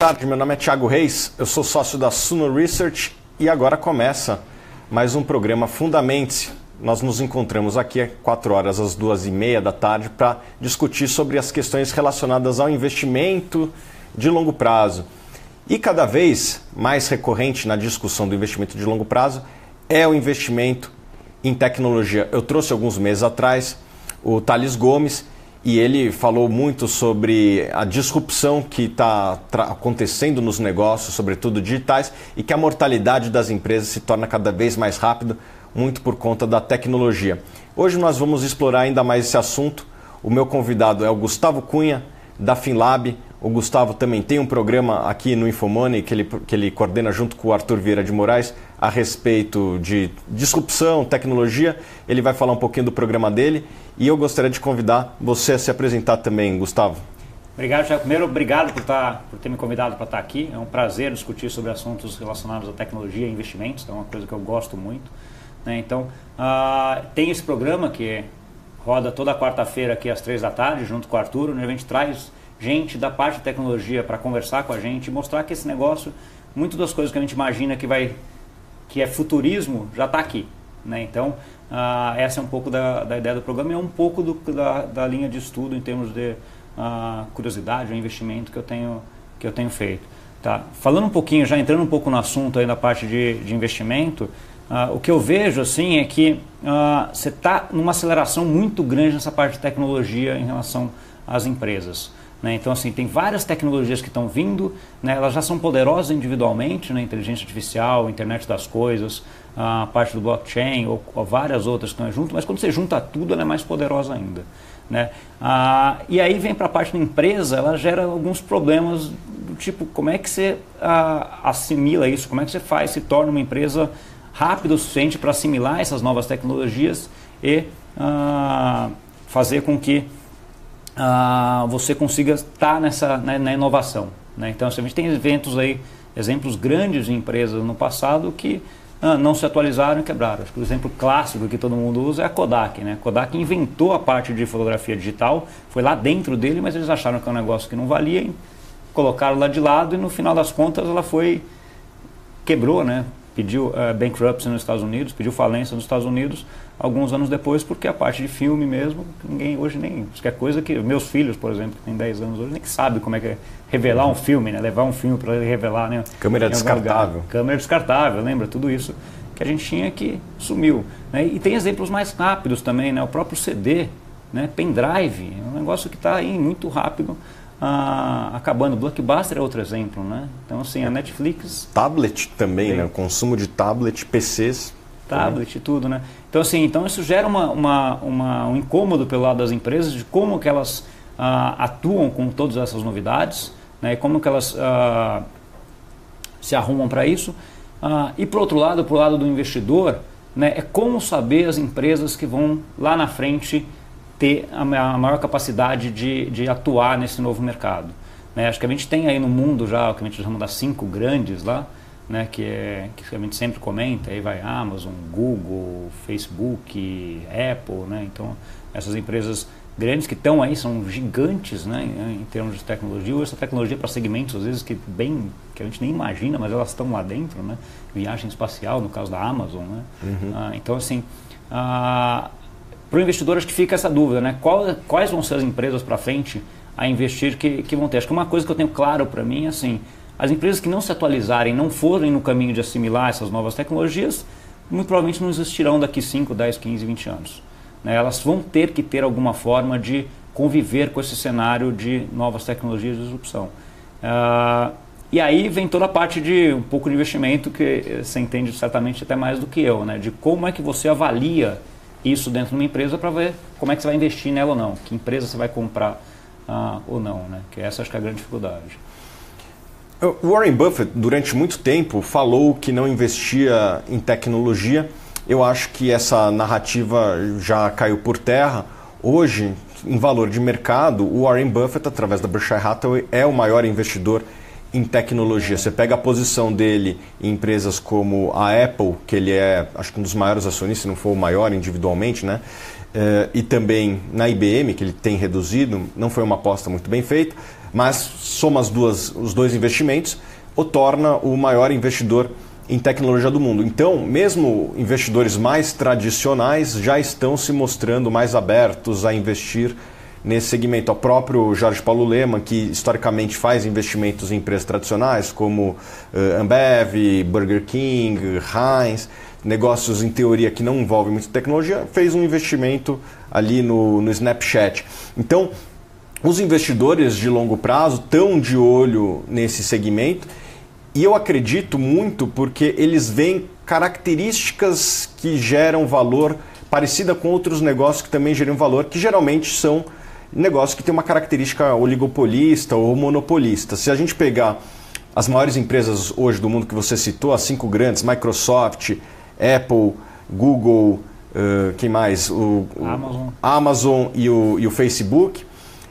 Boa tarde, meu nome é Thiago Reis, eu sou sócio da Suno Research e agora começa mais um programa Fundamente-se. Nós nos encontramos aqui às 4 horas, às 2h30 da tarde, para discutir sobre as questões relacionadas ao investimento de longo prazo. E cada vez mais recorrente na discussão do investimento de longo prazo é o investimento em tecnologia. Eu trouxe alguns meses atrás o Thales Gomes e ele falou muito sobre a disrupção que está acontecendo nos negócios, sobretudo digitais, e que a mortalidade das empresas se torna cada vez mais rápida, muito por conta da tecnologia. Hoje nós vamos explorar ainda mais esse assunto. O meu convidado é o Gustavo Cunha, da Finlab. O Gustavo também tem um programa aqui no Infomoney que ele coordena junto com o Arthur Vieira de Moraes a respeito de disrupção, tecnologia. Ele vai falar um pouquinho do programa dele e eu gostaria de convidar você a se apresentar também, Gustavo. Obrigado, Thiago. Primeiro, obrigado por ter me convidado para estar aqui. É um prazer discutir sobre assuntos relacionados à tecnologia e investimentos. É uma coisa que eu gosto muito. Então, tem esse programa que roda toda quarta-feira aqui às 3 da tarde, junto com o Arthur, onde a gente traz gente da parte de tecnologia para conversar com a gente e mostrar que esse negócio, muitas das coisas que a gente imagina que é futurismo, já está aqui. Então, essa é um pouco da ideia do programa e é um pouco da linha de estudo em termos de curiosidade ou investimento que eu tenho feito. Tá? Falando um pouquinho, já entrando um pouco no assunto aí da parte de investimento, o que eu vejo assim é que você está numa aceleração muito grande nessa parte de tecnologia em relação às empresas. Então, assim, tem várias tecnologias que estão vindo, elas já são poderosas individualmente, inteligência artificial, internet das coisas, a parte do blockchain ou várias outras que estão junto, mas quando você junta tudo, ela é mais poderosa ainda. E aí vem para a parte da empresa, ela gera alguns problemas do tipo, como é que você assimila isso, como é que você se torna uma empresa rápida o suficiente para assimilar essas novas tecnologias e fazer com que você consiga estar na inovação. Então, a gente tem exemplos grandes de empresas no passado que não se atualizaram e quebraram. Acho que o exemplo clássico que todo mundo usa é a Kodak. A Kodak inventou a parte de fotografia digital, foi lá dentro dele, mas eles acharam que é um negócio que não valia, colocaram lá de lado e no final das contas ela quebrou, pediu bankruptcy nos Estados Unidos, pediu falência nos Estados Unidos alguns anos depois, porque a parte de filme mesmo, ninguém hoje nem... Isso que é coisa que meus filhos, por exemplo, que têm 10 anos hoje, nem sabem como é que é revelar um filme, levar um filme para revelar. Câmera descartável. Câmera descartável, lembra? Tudo isso que a gente tinha que sumiu. E tem exemplos mais rápidos também, o próprio CD, pendrive, é um negócio que está aí muito rápido, acabando. Blockbuster é outro exemplo, Então, assim, a Netflix... Tablet também, o consumo de tablet, PCs... Tablet e tudo, Então, assim, isso gera um incômodo pelo lado das empresas de como que elas atuam com todas essas novidades, e como que elas se arrumam para isso. E, por outro lado, pro lado do investidor, é como saber as empresas que vão lá na frente ter a maior capacidade de atuar nesse novo mercado. Acho que a gente tem aí no mundo já o que a gente chama das 5 grandes lá, que a gente sempre comenta, aí vai Amazon, Google, Facebook, Apple, Então, essas empresas grandes que estão aí, são gigantes, em termos de tecnologia, ou essa tecnologia para segmentos, às vezes, que a gente nem imagina, mas elas estão lá dentro, Viagem espacial, no caso da Amazon, Então, assim, para o investidor, acho que fica essa dúvida, Quais vão ser as empresas para frente a investir que vão ter? Acho que uma coisa que eu tenho claro para mim é assim, as empresas que não se atualizarem, não forem no caminho de assimilar essas novas tecnologias, muito provavelmente não existirão daqui 5, 10, 15, 20 anos. Elas vão ter que ter alguma forma de conviver com esse cenário de novas tecnologias de disrupção. E aí vem toda a parte de um pouco de investimento que você entende certamente até mais do que eu, de como é que você avalia isso dentro de uma empresa para ver como é que você vai investir nela ou não, que empresa você vai comprar ou não, que essa acho que é a grande dificuldade. O Warren Buffett, durante muito tempo, falou que não investia em tecnologia. Eu acho que essa narrativa já caiu por terra. Hoje, em valor de mercado, o Warren Buffett, através da Berkshire Hathaway, é o maior investidor em tecnologia. Você pega a posição dele em empresas como a Apple, que ele é, acho que um dos maiores acionistas, se não for o maior individualmente, e também na IBM, que ele tem reduzido, não foi uma aposta muito bem feita. mas soma os dois investimentos, o torna o maior investidor em tecnologia do mundo. Então, mesmo investidores mais tradicionais já estão se mostrando mais abertos a investir nesse segmento. O próprio Jorge Paulo Lemann, que historicamente faz investimentos em empresas tradicionais como Ambev, Burger King, Heinz, negócios em teoria que não envolvem muita tecnologia, fez um investimento ali no Snapchat. Então, os investidores de longo prazo estão de olho nesse segmento e eu acredito muito porque eles veem características que geram valor parecida com outros negócios que também geram valor, que geralmente são negócios que têm uma característica oligopolista ou monopolista. Se a gente pegar as maiores empresas hoje do mundo que você citou, as 5 grandes, Microsoft, Apple, Google, quem mais? Amazon e o Facebook,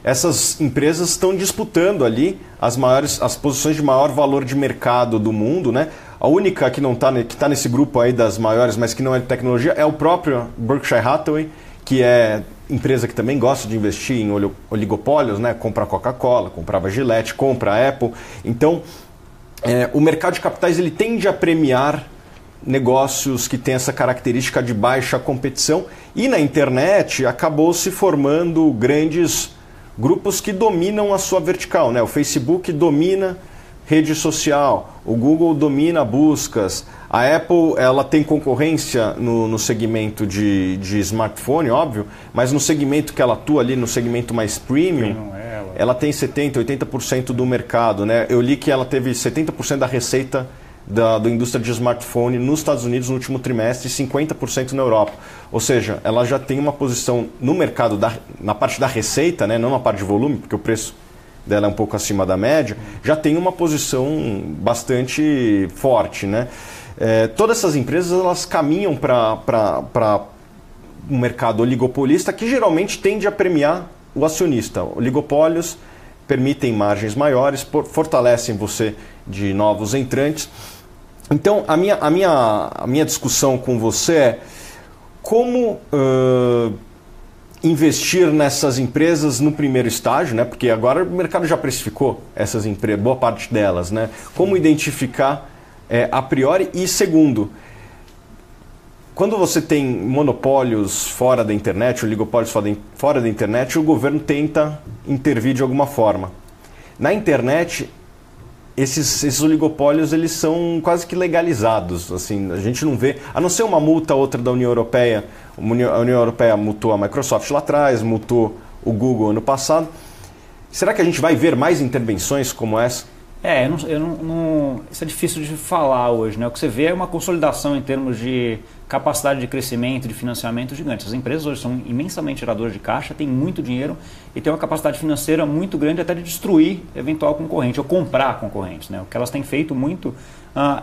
essas empresas estão disputando ali as posições de maior valor de mercado do mundo, né? A única que não está nesse grupo aí das maiores, mas que não é de tecnologia, é o próprio Berkshire Hathaway, que é empresa que também gosta de investir em oligopólios, né? Compra a Coca-Cola, comprava a Gillette, compra a Apple. Então, o mercado de capitais ele tende a premiar negócios que têm essa característica de baixa competição e na internet acabou se formando grandes grupos que dominam a sua vertical, né? O Facebook domina rede social, o Google domina buscas, a Apple ela tem concorrência no segmento de smartphone, óbvio, mas no segmento que ela atua ali, no segmento mais premium, ela tem 70%, 80% do mercado, né? Eu li que ela teve 70% da receita da indústria de smartphone nos Estados Unidos no último trimestre e 50% na Europa. Ou seja, ela já tem uma posição no mercado, na parte da receita, né? Não na parte de volume, porque o preço dela é um pouco acima da média, já tem uma posição bastante forte, né? Todas essas empresas elas caminham para um mercado oligopolista que geralmente tende a premiar o acionista. Oligopólios permitem margens maiores, fortalecem você de novos entrantes. Então, a minha discussão com você é como investir nessas empresas no primeiro estágio, né? Porque agora o mercado já precificou essas empresas, boa parte delas, né? Como identificar a priori e segundo, quando você tem monopólios fora da internet, oligopólios fora da internet, o governo tenta intervir de alguma forma. Na internet, esses oligopólios eles são quase que legalizados. Assim, a gente não vê, a não ser uma multa outra da União Europeia. A União Europeia multou a Microsoft lá atrás, multou o Google ano passado. Será que a gente vai ver mais intervenções como essa? Isso é difícil de falar hoje, né? O que você vê é uma consolidação em termos de capacidade de crescimento, de financiamento gigante. As empresas hoje são imensamente geradoras de caixa, têm muito dinheiro e têm uma capacidade financeira muito grande até de destruir eventual concorrente ou comprar concorrentes, né? O que elas têm feito muito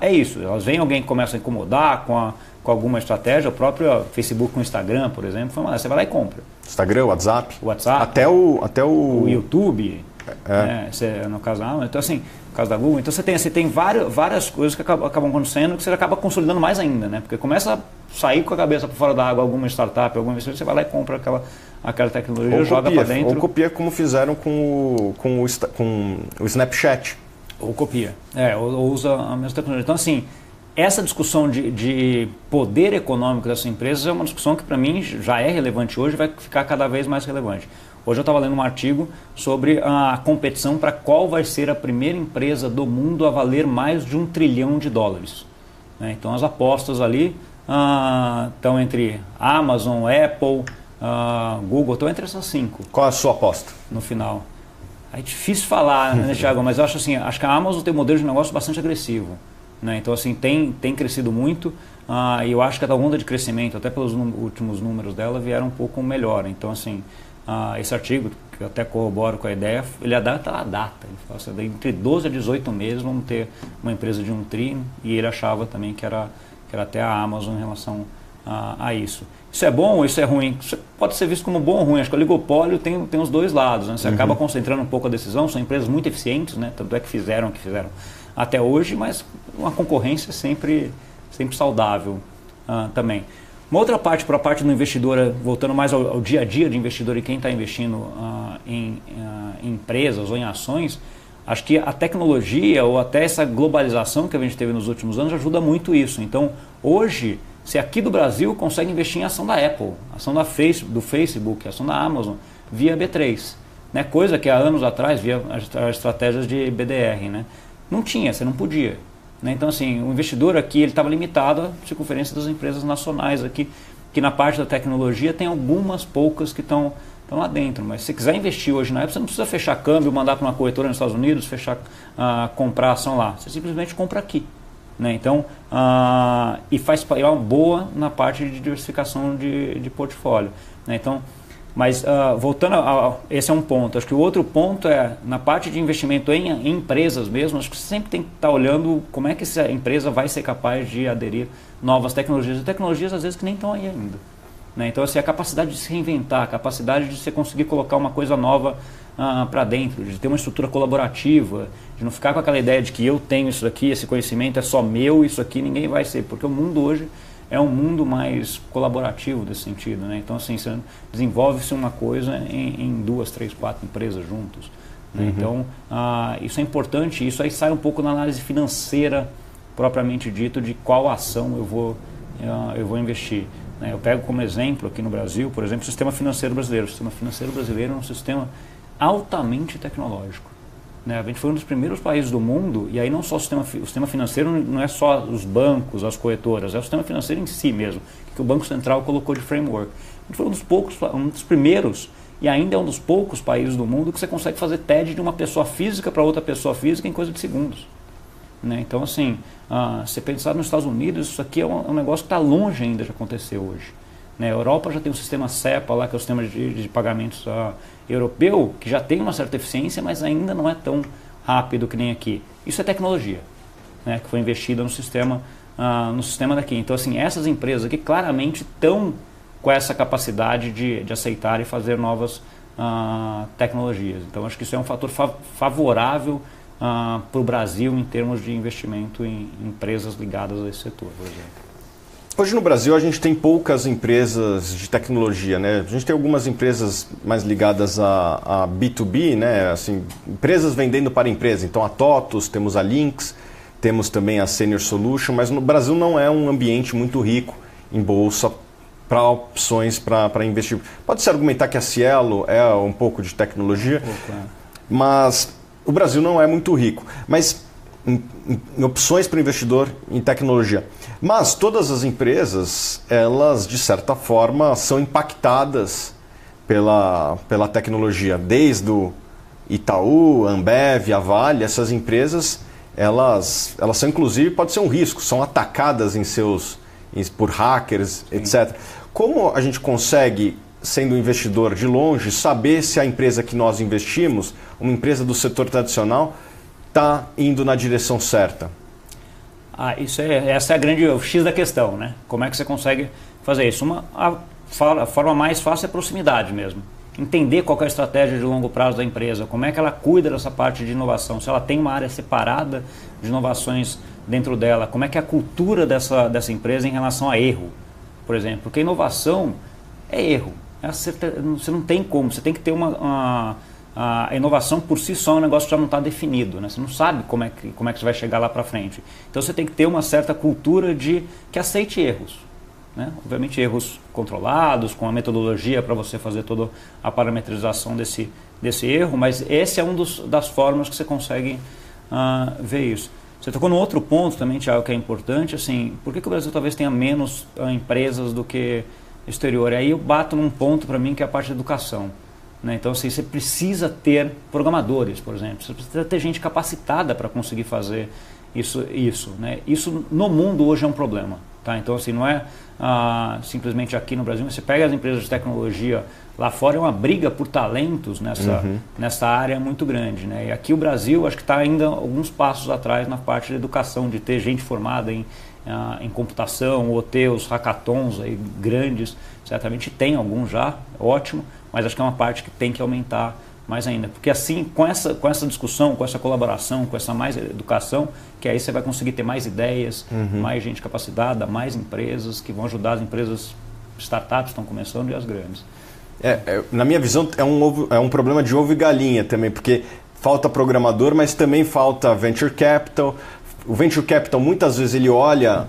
é isso. Elas veem alguém que começa a incomodar com alguma estratégia, o próprio Facebook com o Instagram, por exemplo, você vai lá e compra. Instagram, WhatsApp. Até o YouTube. No caso da Amazon, então assim, no caso da Google, então você tem várias coisas que acabam acontecendo que você acaba consolidando mais ainda, né? Porque começa a sair com a cabeça para fora da água alguma startup, alguma investidor, você vai lá e compra aquela tecnologia, joga para dentro. Ou copia como fizeram com o Snapchat. Ou copia, ou usa a mesma tecnologia. Então assim, essa discussão de poder econômico dessas empresas é uma discussão que para mim já é relevante hoje e vai ficar cada vez mais relevante. Hoje eu estava lendo um artigo sobre a competição para qual vai ser a primeira empresa do mundo a valer mais de $1 trilhão. Né? Então as apostas ali estão entre Amazon, Apple, Google, estão entre essas 5. Qual é a sua aposta? No final. É difícil falar, né, Thiago? Mas eu acho que a Amazon tem um modelo de negócio bastante agressivo. Né? Então assim, tem crescido muito e eu acho que a onda de crescimento, até pelos últimos números dela, vieram um pouco melhor. Então assim, esse artigo, que eu até corroboro com a ideia, ele adapta a data. Ele fala assim, entre 12 a 18 meses vamos ter uma empresa de $1 trilhão e ele achava também que era até a Amazon em relação a isso. Isso é bom ou isso é ruim? Isso pode ser visto como bom ou ruim. Acho que o oligopólio tem os dois lados. Né? Você acaba concentrando um pouco a decisão, são empresas muito eficientes, né? Tanto é que fizeram o que fizeram até hoje, mas uma concorrência sempre saudável também. Uma outra parte, para a parte do investidor, voltando mais ao dia a dia de investidor e quem está investindo em empresas ou em ações, acho que a tecnologia ou até essa globalização que a gente teve nos últimos anos ajuda muito isso. Então, hoje, você aqui do Brasil consegue investir em ação da Apple, ação do Facebook, ação da Amazon, via B3. Né? Coisa que há anos atrás, via as estratégias de BDR, né? Não tinha, você não podia. Né? Então, assim, o investidor aqui ele estava limitado à circunferência das empresas nacionais aqui, que na parte da tecnologia tem algumas poucas que estão lá dentro. Mas se você quiser investir hoje na Apple, você não precisa fechar câmbio, mandar para uma corretora nos Estados Unidos, comprar ação lá. Você simplesmente compra aqui. Né? Então, e é uma boa na parte de diversificação de portfólio. Né? Então, mas voltando esse é um ponto. Acho que o outro ponto é na parte de investimento em empresas mesmo. Acho que você sempre tem que estar olhando como é que essa empresa vai ser capaz de aderir novas tecnologias. E tecnologias às vezes que nem estão aí ainda. Né? Então, assim, a capacidade de se reinventar, a capacidade de você conseguir colocar uma coisa nova para dentro, de ter uma estrutura colaborativa, de não ficar com aquela ideia de que eu tenho isso aqui, esse conhecimento é só meu, isso aqui ninguém vai ser. Porque o mundo hoje é um mundo mais colaborativo desse sentido. Né? Então, assim, desenvolve-se uma coisa em 2, 3, 4 empresas juntos. Né? Uhum. Então, isso é importante. Isso aí sai um pouco na análise financeira, propriamente dito, de qual ação eu vou investir. Né? Eu pego como exemplo aqui no Brasil, por exemplo, o sistema financeiro brasileiro. O sistema financeiro brasileiro é um sistema altamente tecnológico. Né? A gente foi um dos primeiros países do mundo, e aí não só o sistema financeiro, não é só os bancos, as corretoras, é o sistema financeiro em si mesmo, que o Banco Central colocou de framework. A gente foi um dos primeiros, e ainda é um dos poucos países do mundo que você consegue fazer TED de uma pessoa física para outra pessoa física em coisa de segundos. Né? Então, assim, se pensar nos Estados Unidos, isso aqui é um negócio que está longe ainda de acontecer hoje. Né? A Europa já tem um sistema SEPA, lá, que é o sistema de pagamentos europeu, que já tem uma certa eficiência, mas ainda não é tão rápido que nem aqui. Isso é tecnologia, né? Que foi investida no sistema daqui. Então, assim, essas empresas aqui claramente estão com essa capacidade de aceitar e fazer novas tecnologias. Então, acho que isso é um fator favorável para o Brasil em termos de investimento em empresas ligadas a esse setor, por exemplo. Hoje no Brasil a gente tem poucas empresas de tecnologia, né? A gente tem algumas empresas mais ligadas a B2B, né? Assim, empresas vendendo para empresa. Então a TOTUS, temos a Lynx, temos também a Senior Solution, mas no Brasil não é um ambiente muito rico em bolsa para opções para investir. Pode-se argumentar que a Cielo é um pouco de tecnologia, mas o Brasil não é muito rico. Mas em opções para o investidor em tecnologia. Mas todas as empresas, elas de certa forma são impactadas pela tecnologia. Desde o Itaú, Ambev, a Vale, essas empresas, elas são inclusive, pode ser um risco, são atacadas por hackers, sim, etc. Como a gente consegue, sendo um investidor de longe, saber se a empresa que nós investimos, uma empresa do setor tradicional, está indo na direção certa? Essa é o X da questão, né? Como é que você consegue fazer isso? A forma mais fácil é a proximidade mesmo. Entender qual é a estratégia de longo prazo da empresa, como é que ela cuida dessa parte de inovação, se ela tem uma área separada de inovações dentro dela, como é que é a cultura dessa empresa em relação a erro, por exemplo. Porque inovação é erro. Você não tem como, você tem que ter a inovação por si só é um negócio que já não está definido, né? Você não sabe como é que você vai chegar lá para frente. Então você tem que ter uma certa cultura que aceite erros. Né? Obviamente erros controlados, com a metodologia para você fazer toda a parametrização desse erro, mas esse é das formas que você consegue ver isso. Você tocou num outro ponto também, Thiago, que é importante, assim, por que o Brasil talvez tenha menos empresas do que exterior? E aí eu bato num ponto para mim que é a parte da educação. Né? Então, assim, você precisa ter programadores, por exemplo, você precisa ter gente capacitada para conseguir fazer isso. Né? Isso no mundo hoje é um problema. Tá? Então, assim, não é simplesmente aqui no Brasil, mas você pega as empresas de tecnologia lá fora, é uma briga por talentos nessa área muito grande. Né? E aqui o Brasil, acho que está ainda alguns passos atrás na parte da educação, de ter gente formada em computação, ou ter os hackathons aí grandes, certamente tem alguns já, ótimo, mas acho que é uma parte que tem que aumentar mais ainda. Porque assim, com essa discussão, com essa colaboração, com essa mais educação, que aí você vai conseguir ter mais ideias, mais gente capacitada, mais empresas que vão ajudar as empresas, startups que estão começando e as grandes. Na minha visão, é um problema de ovo e galinha também, porque falta programador, mas também falta venture capital. O venture capital, muitas vezes, ele olha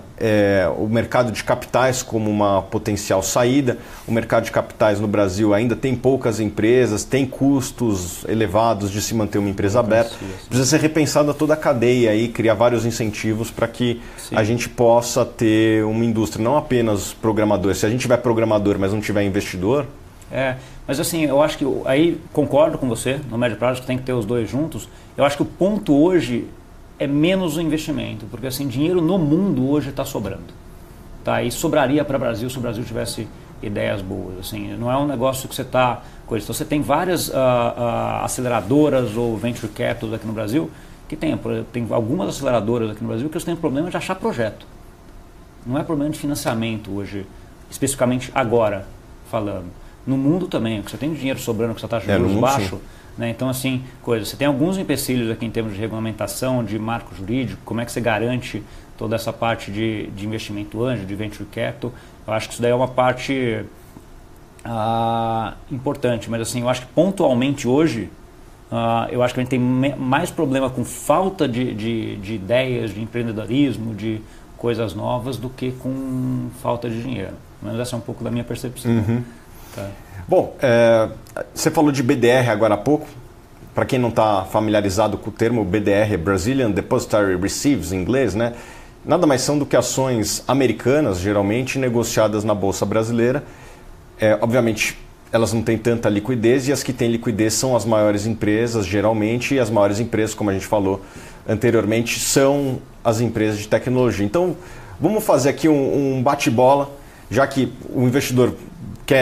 o mercado de capitais como uma potencial saída. O mercado de capitais no Brasil ainda tem poucas empresas, tem custos elevados de se manter uma empresa aberta. Precisa ser repensada toda a cadeia e criar vários incentivos para que a gente possa ter uma indústria, não apenas programador. Se a gente tiver programador, mas não tiver investidor... Mas assim, eu acho que, aí concordo com você, no médio prazo que tem que ter os dois juntos. Eu acho que o ponto hoje é menos o investimento, porque assim, dinheiro no mundo hoje está sobrando. Tá? E sobraria para o Brasil se o Brasil tivesse ideias boas. Assim, não é um negócio que você está... Então, você tem várias aceleradoras ou venture capitals aqui no Brasil, que tem algumas aceleradoras aqui no Brasil que têm problema de achar projeto. Não é problema de financiamento hoje, especificamente agora falando. No mundo também, você tem dinheiro sobrando com essa taxa de juros baixo, né? Então assim, você tem alguns empecilhos aqui em termos de regulamentação, de marco jurídico, como é que você garante toda essa parte de investimento anjo, de venture capital. Eu acho que isso daí é uma parte importante, mas assim, eu acho que pontualmente hoje, eu acho que a gente tem mais problema com falta de ideias, de empreendedorismo, de coisas novas, do que com falta de dinheiro. Mas essa é um pouco da minha percepção. Tá. Bom, você falou de BDR agora há pouco. Para quem não está familiarizado com o termo, BDR é Brazilian Depositary Receives, em inglês, né? Nada mais são do que ações americanas, geralmente negociadas na Bolsa Brasileira. Obviamente, elas não têm tanta liquidez, e as que têm liquidez são as maiores empresas, geralmente, e as maiores empresas, como a gente falou anteriormente, são as empresas de tecnologia. Então, vamos fazer aqui um bate-bola, já que o investidor que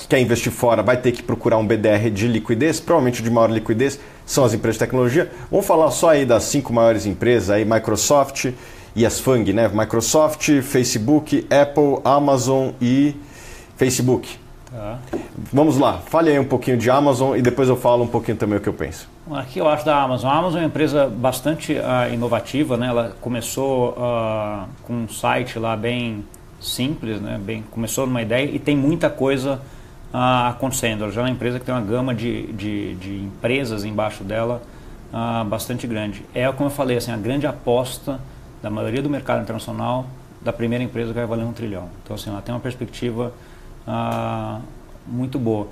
quer investir fora vai ter que procurar um BDR de liquidez, provavelmente de maior liquidez, são as empresas de tecnologia. Vamos falar só aí das 5 maiores empresas, aí, Microsoft e as FANG, né? Microsoft, Facebook, Apple, Amazon e Facebook. Tá. Vamos lá, fale aí um pouquinho de Amazon e depois eu falo um pouquinho também o que eu penso. Aqui eu acho da Amazon. A Amazon é uma empresa bastante inovativa, né? Ela começou com um site lá bem simples, né? Começou numa ideia e tem muita coisa acontecendo. Ela já é uma empresa que tem uma gama de empresas embaixo dela bastante grande. É, como eu falei, assim, a grande aposta da maioria do mercado internacional da primeira empresa que vai valer $1 trilhão. Então, assim, ela tem uma perspectiva muito boa.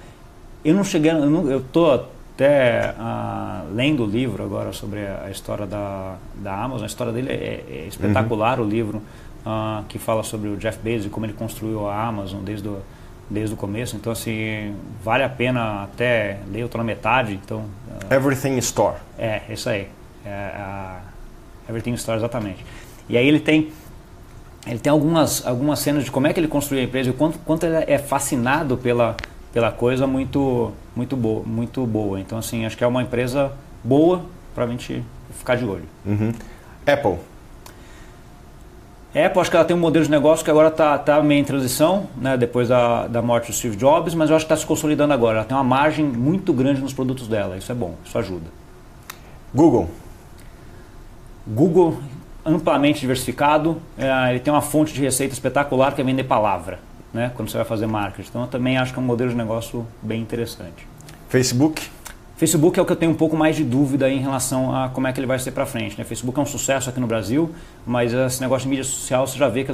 Eu estou até lendo o livro agora sobre a história da Amazon. A história dele é espetacular, o livro que fala sobre o Jeff Bezos e como ele construiu a Amazon desde o começo. Então, assim, vale a pena até ler. Eu estou na metade, então... Everything Store. Isso aí. Everything Store, exatamente. E aí ele tem algumas cenas de como é que ele construiu a empresa e o quanto ele é fascinado pela coisa muito boa. Então, assim, acho que é uma empresa boa para a gente ficar de olho. Apple, acho que ela tem um modelo de negócio que agora está meio em transição, né, depois da morte do Steve Jobs, mas eu acho que está se consolidando agora. Ela tem uma margem muito grande nos produtos dela, isso é bom, isso ajuda. Google, amplamente diversificado, ele tem uma fonte de receita espetacular que é vender palavra, né, quando você vai fazer marketing. Então eu também acho que é um modelo de negócio bem interessante. Facebook é o que eu tenho um pouco mais de dúvida em relação a como é que ele vai ser para frente, né? Facebook é um sucesso aqui no Brasil, mas esse negócio de mídia social você já vê que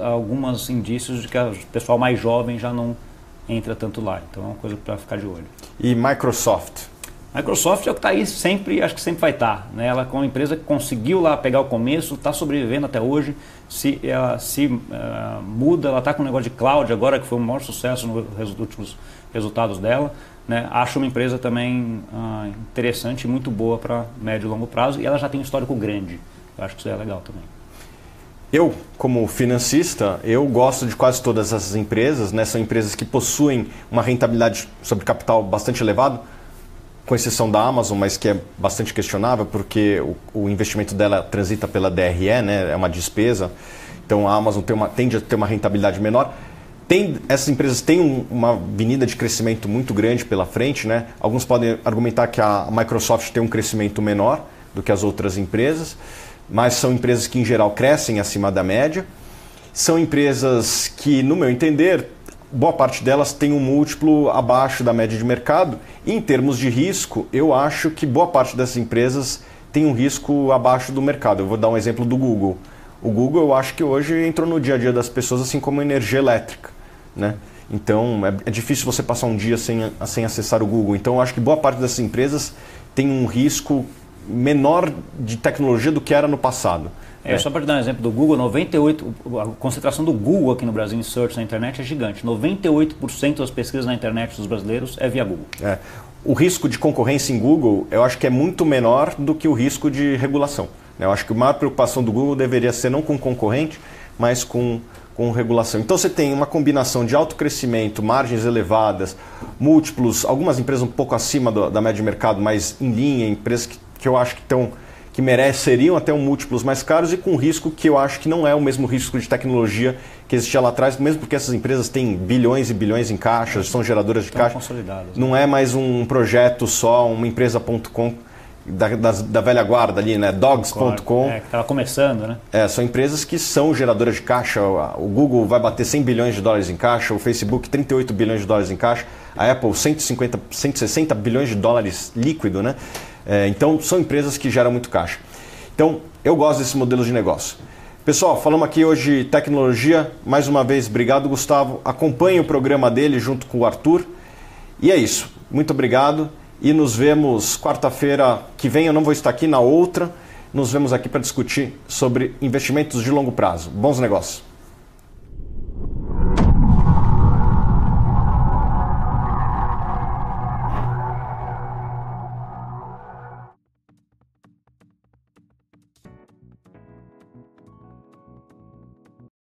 alguns indícios de que o pessoal mais jovem já não entra tanto lá. Então é uma coisa para ficar de olho. E Microsoft? Microsoft é o que está aí sempre, acho que sempre vai estar, né? Ela é uma empresa que conseguiu lá pegar o começo, está sobrevivendo até hoje. Se muda, ela está com um negócio de cloud agora, que foi o maior sucesso nos últimos resultados dela. Né? Acho uma empresa também interessante e muito boa para médio e longo prazo, e ela já tem um histórico grande. Eu acho que isso é legal também. Eu, como financista, eu gosto de quase todas essas empresas, né? São empresas que possuem uma rentabilidade sobre capital bastante elevada, com exceção da Amazon, mas que é bastante questionável, porque o investimento dela transita pela DRE, né? É uma despesa, então a Amazon tende a ter uma rentabilidade menor. Essas empresas têm uma avenida de crescimento muito grande pela frente, né? Alguns podem argumentar que a Microsoft tem um crescimento menor do que as outras empresas, mas são empresas que, em geral, crescem acima da média. São empresas que, no meu entender, boa parte delas tem um múltiplo abaixo da média de mercado. E, em termos de risco, eu acho que boa parte dessas empresas tem um risco abaixo do mercado. Eu vou dar um exemplo do Google. O Google, eu acho que hoje entrou no dia a dia das pessoas, assim como a energia elétrica, né? Então, é difícil você passar um dia sem acessar o Google. Então, eu acho que boa parte dessas empresas tem um risco menor de tecnologia do que era no passado. Só para te dar um exemplo do Google, a concentração do Google aqui no Brasil em search na internet é gigante. 98% das pesquisas na internet dos brasileiros é via Google. O risco de concorrência em Google, eu acho que é muito menor do que o risco de regulação. Eu acho que a maior preocupação do Google deveria ser não com concorrente, mas com regulação. Então você tem uma combinação de alto crescimento, margens elevadas, múltiplos, algumas empresas um pouco acima da média de mercado, mas em linha, empresas que eu acho que mereceriam até múltiplos mais caros e com risco que eu acho que não é o mesmo risco de tecnologia que existia lá atrás, mesmo porque essas empresas têm bilhões e bilhões em caixa, são geradoras de caixa. Não é mais um projeto só, uma empresa.com da velha guarda ali, né? Dogs.com. Que estava começando, né? São empresas que são geradoras de caixa. O Google vai bater 100 bilhões de dólares em caixa, o Facebook 38 bilhões de dólares em caixa, a Apple 160 bilhões de dólares líquido, né? Então, são empresas que geram muito caixa. Então, eu gosto desse modelo de negócio. Pessoal, falamos aqui hoje de tecnologia. Mais uma vez, obrigado, Gustavo. Acompanhe o programa dele junto com o Arthur. E é isso. Muito obrigado. E nos vemos quarta-feira que vem. Eu não vou estar aqui, na outra. Nos vemos aqui para discutir sobre investimentos de longo prazo. Bons negócios.